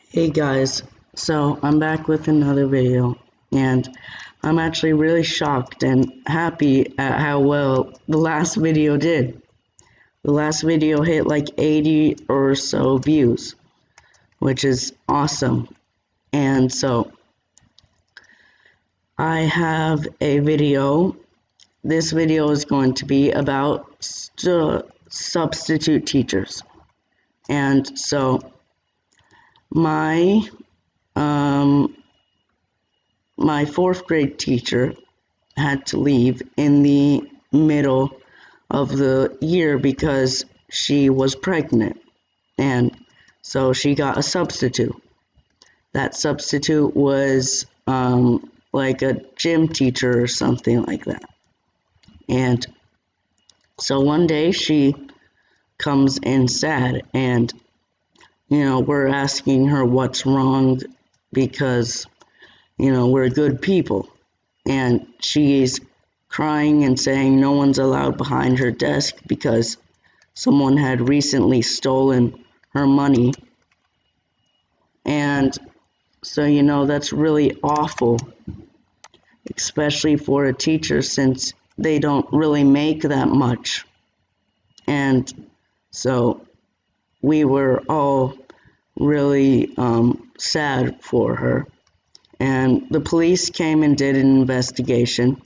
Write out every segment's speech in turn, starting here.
Hey guys, so I'm back with another video, and I'm actually really shocked and happy at how well the last video did. The last video hit like 80 or so views, which is awesome. And so I have a video. This video is going to be about substitute teachers. And so my my fourth grade teacher had to leave in the middle of the year because she was pregnant, and so she got a substitute. That substitute was like a gym teacher or something like that. And so one day she comes in sad, and we're asking her what's wrong because we're good people. And she's crying and saying no one's allowed behind her desk because someone had recently stolen her money. And so that's really awful, especially for a teacher since they don't really make that much. And so we were all really sad for her. And the police came and did an investigation,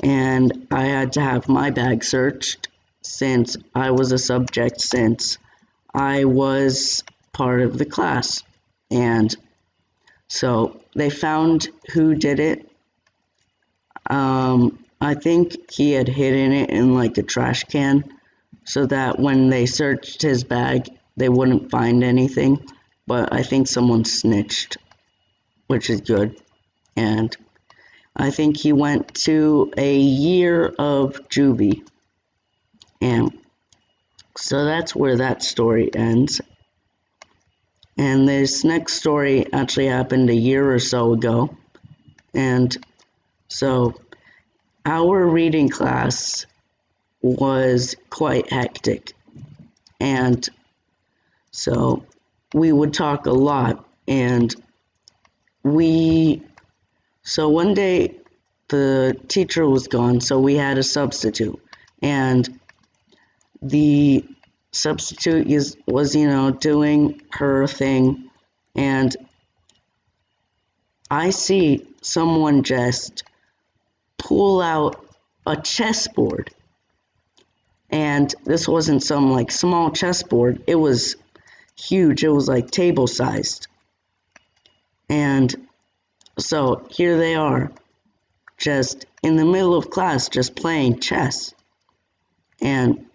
and I had to have my bag searched since I was a subject, since I was part of the class. And so they found who did it. I think he had hidden it in like a trash can so that when they searched his bag, they wouldn't find anything. But I think someone snitched, which is good. And I think he went to a year of juvie. And so that's where that story ends. And this next story actually happened a year or so ago. And so our reading class was quite hectic. And so we would talk a lot, and so one day the teacher was gone, so we had a substitute, and the substitute was doing her thing, and I see someone just pull out a chessboard, and this wasn't some like small chessboard, it was huge, it was like table sized. And so here they are, just in the middle of class, just playing chess. And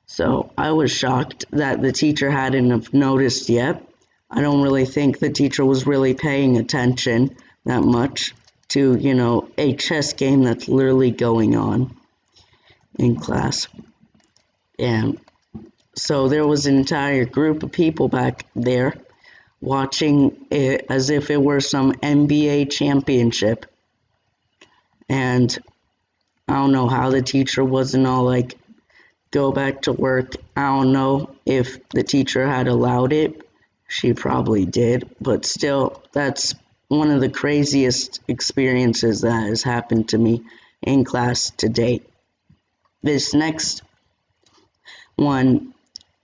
so I was shocked that the teacher hadn't have noticed yet. I don't really think the teacher was really paying attention that much to, a chess game that's literally going on in class. And so there was an entire group of people back there watching it as if it were some NBA championship. And I don't know how the teacher wasn't all like, go back to work. I don't know if the teacher had allowed it. She probably did. But still, that's one of the craziest experiences that has happened to me in class to date. This next one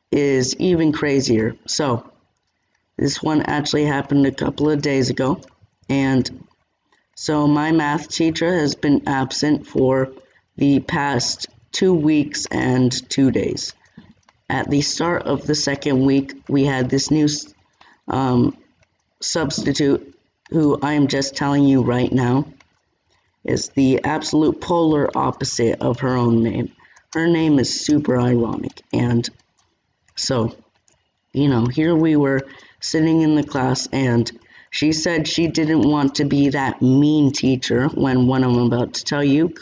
is even crazier. So this one actually happened a couple of days ago, and so my math teacher has been absent for the past 2 weeks and 2 days. At the start of the second week, we had this new substitute, who I am just telling you right now is the absolute polar opposite of her own name. Her name is super ironic, and so here we were sitting in the class, and she said she didn't want to be that mean teacher when what I'm about to tell you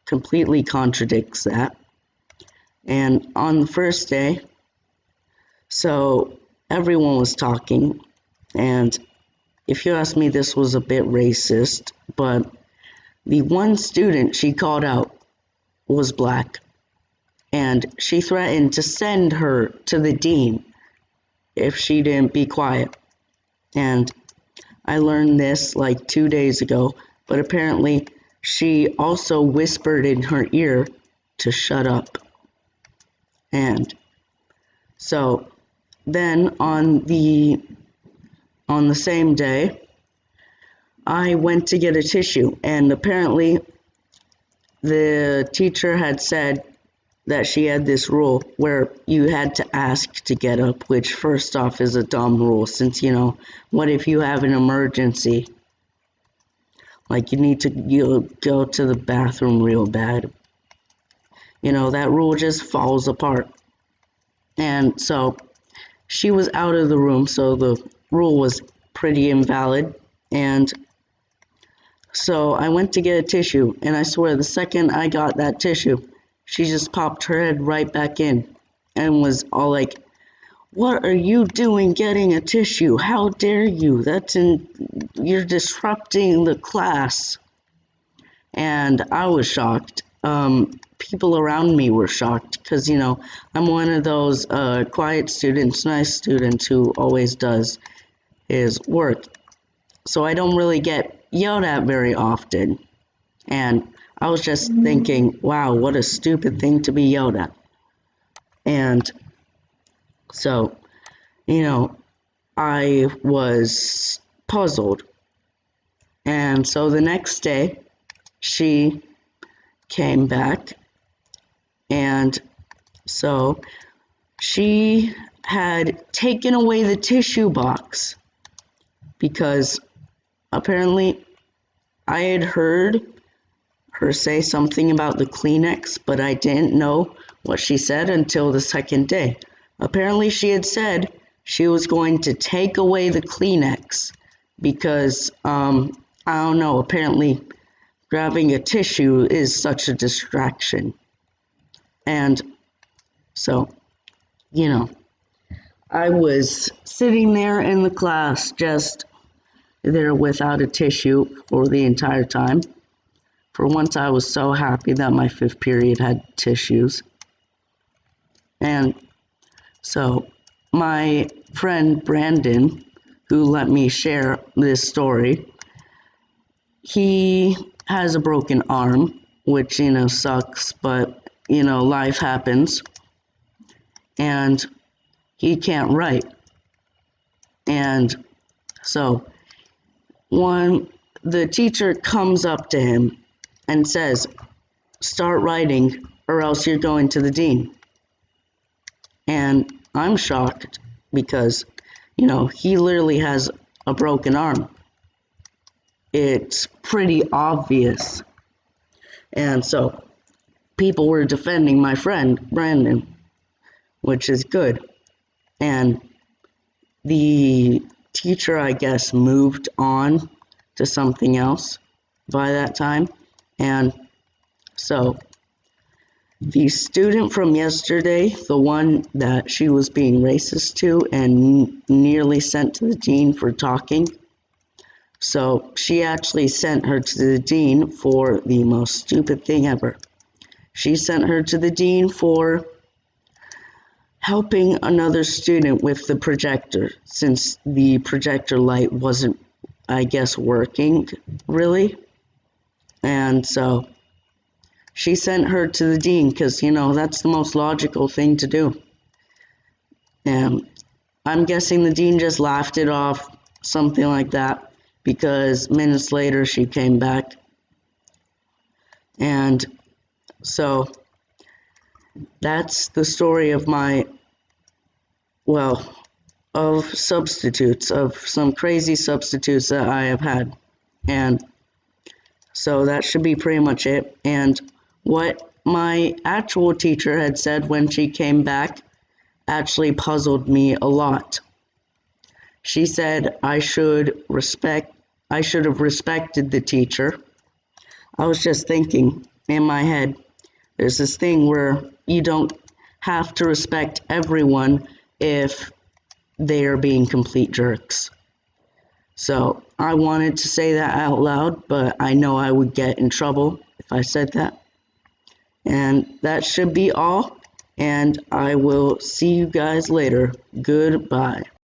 completely contradicts that. And on the first day, so everyone was talking, and if you ask me, this was a bit racist, but the one student she called out was black, and she threatened to send her to the dean if she didn't be quiet. And I learned this like 2 days ago, but apparently she also whispered in her ear to shut up. And so then on the same day, I went to get a tissue, and apparently the teacher had said that she had this rule where you had to ask to get up, which first off is a dumb rule, since, what if you have an emergency? Like you go to the bathroom real bad. That rule just falls apart. And so she was out of the room, so the rule was pretty invalid. And so I went to get a tissue, and I swear the second I got that tissue, she just popped her head right back in and was all like, "What are you doing getting a tissue? How dare you? You're disrupting the class." And I was shocked. People around me were shocked because, I'm one of those quiet students, nice students who always does his work. So I don't really get yelled at very often. And I was just thinking, wow, what a stupid thing to be yelled at. And so, I was puzzled. And so the next day, she came back, and so she had taken away the tissue box because apparently I had heard her say something about the Kleenex, but I didn't know what she said until the second day. Apparently she had said she was going to take away the Kleenex because, I don't know, apparently grabbing a tissue is such a distraction. And so, I was sitting there in the class, just there without a tissue for the entire time. For once, I was so happy that my fifth period had tissues. And so my friend Brandon, who let me share this story, he has a broken arm, which, sucks, but, life happens. And he can't write. And so the teacher comes up to him and says, "Start writing or else you're going to the dean." And I'm shocked because, he literally has a broken arm. It's pretty obvious. And so people were defending my friend, Brandon, which is good. And the teacher, I guess, moved on to something else by that time. And so the student from yesterday, the one that she was being racist to and nearly sent to the dean for talking, so she actually sent her to the dean for the most stupid thing ever. She sent her to the dean for helping another student with the projector, since the projector light wasn't, I guess, working really. And so she sent her to the dean because, that's the most logical thing to do. And I'm guessing the dean just laughed it off, something like that, because minutes later she came back. And so that's the story of of substitutes, of some crazy substitutes that I have had. And so that should be pretty much it. And what my actual teacher had said when she came back actually puzzled me a lot. She said I should have respected the teacher. I was just thinking in my head, there's this thing where you don't have to respect everyone if they are being complete jerks. So I wanted to say that out loud, but I know I would get in trouble if I said that. And that should be all. and I will see you guys later. Goodbye.